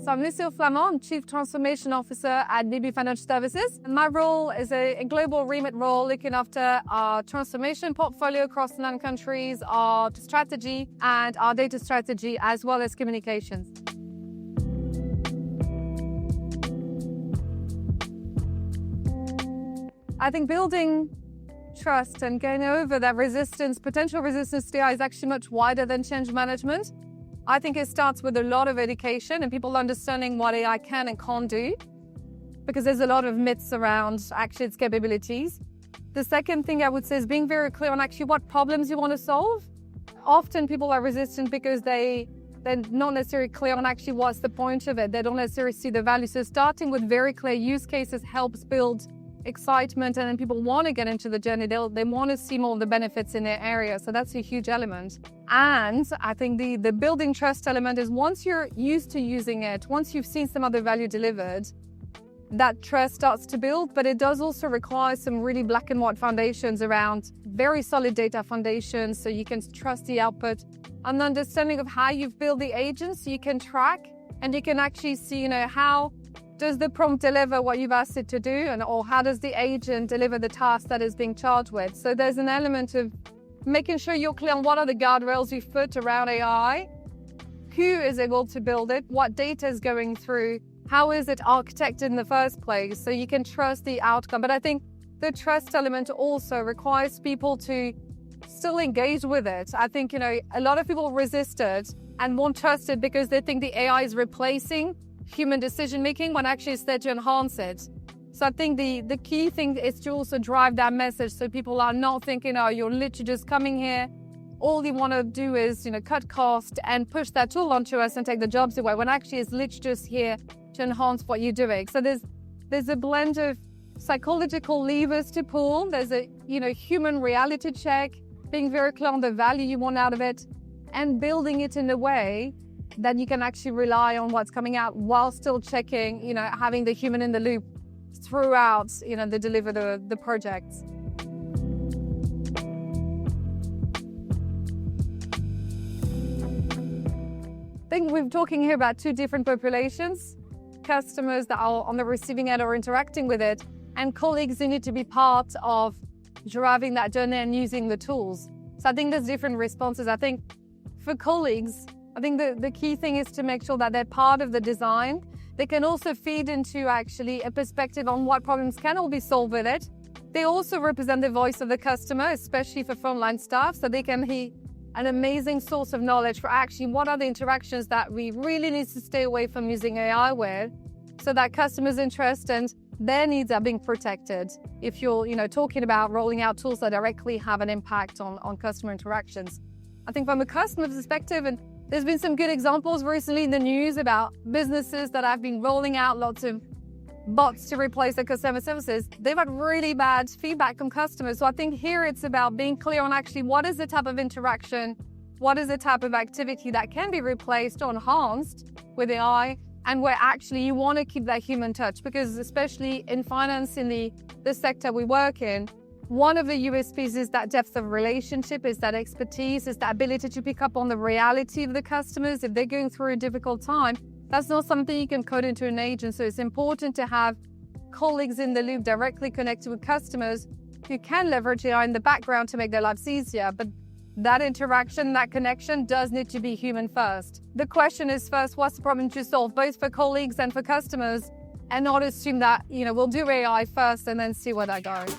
So I'm Lucile Flamand, Chief Transformation Officer at Bibby Financial Services. And my role is a global remit role looking after our transformation portfolio across 9 countries, our strategy and our data strategy, as well as communications. I think building trust and getting over that potential resistance to AI is actually much wider than change management. I think it starts with a lot of education and people understanding what AI can and can't do, because there's a lot of myths around actually its capabilities. The second thing I would say is being very clear on actually what problems you want to solve. Often people are resistant because they're not necessarily clear on actually what's the point of it. They don't necessarily see the value. So starting with very clear use cases helps build excitement, and then people want to get into the journey. They want to see more of the benefits in their area. So that's a huge element. And I think the building trust element is once you're used to using it, once you've seen some other value delivered, that trust starts to build. But it does also require some really black and white foundations around very solid data foundations so you can trust the output, an understanding of how you've built the agents so you can track and you can actually see, how does the prompt deliver what you've asked it to do, or how does the agent deliver the task that is being charged with? So there's an element of making sure you're clear on what are the guardrails you've put around AI, who is able to build it, what data is going through, how is it architected in the first place, so you can trust the outcome. But I think the trust element also requires people to still engage with it. I think, a lot of people resist it and won't trust it because they think the AI is replacing human decision-making when actually it's there to enhance it. So I think the key thing is to also drive that message so people are not thinking, you're literally just coming here. All you want to do is, cut cost and push that tool onto us and take the jobs away, when actually it's literally just here to enhance what you're doing. So there's a blend of psychological levers to pull. There's a, human reality check, being very clear on the value you want out of it, and building it in a way that you can actually rely on what's coming out while still checking, having the human in the loop throughout, the deliver the projects. I think we're talking here about 2 different populations: customers that are on the receiving end or interacting with it, and colleagues who need to be part of driving that journey and using the tools. So I think there's different responses. I think for colleagues, I think the key thing is to make sure that they're part of the design. They can also feed into actually a perspective on what problems can all be solved with it. They also represent the voice of the customer, especially for frontline staff, so they can be an amazing source of knowledge for actually what are the interactions that we really need to stay away from using AI with, so that customers' interest and their needs are being protected. If you're talking about rolling out tools that directly have an impact on customer interactions. I think from a customer perspective, and there's been some good examples recently in the news about businesses that have been rolling out lots of bots to replace their customer services. They've had really bad feedback from customers. So I think here it's about being clear on actually what is the type of interaction, what is the type of activity that can be replaced or enhanced with AI, and where actually you want to keep that human touch. Because especially in finance, in the sector we work in, one of the USPs is that depth of relationship, is that expertise, is that ability to pick up on the reality of the customers. If they're going through a difficult time, that's not something you can code into an agent. So it's important to have colleagues in the loop directly connected with customers who can leverage AI in the background to make their lives easier. But that interaction, that connection does need to be human first. The question is first, what's the problem to solve, both for colleagues and for customers, and not assume that, we'll do AI first and then see where that goes.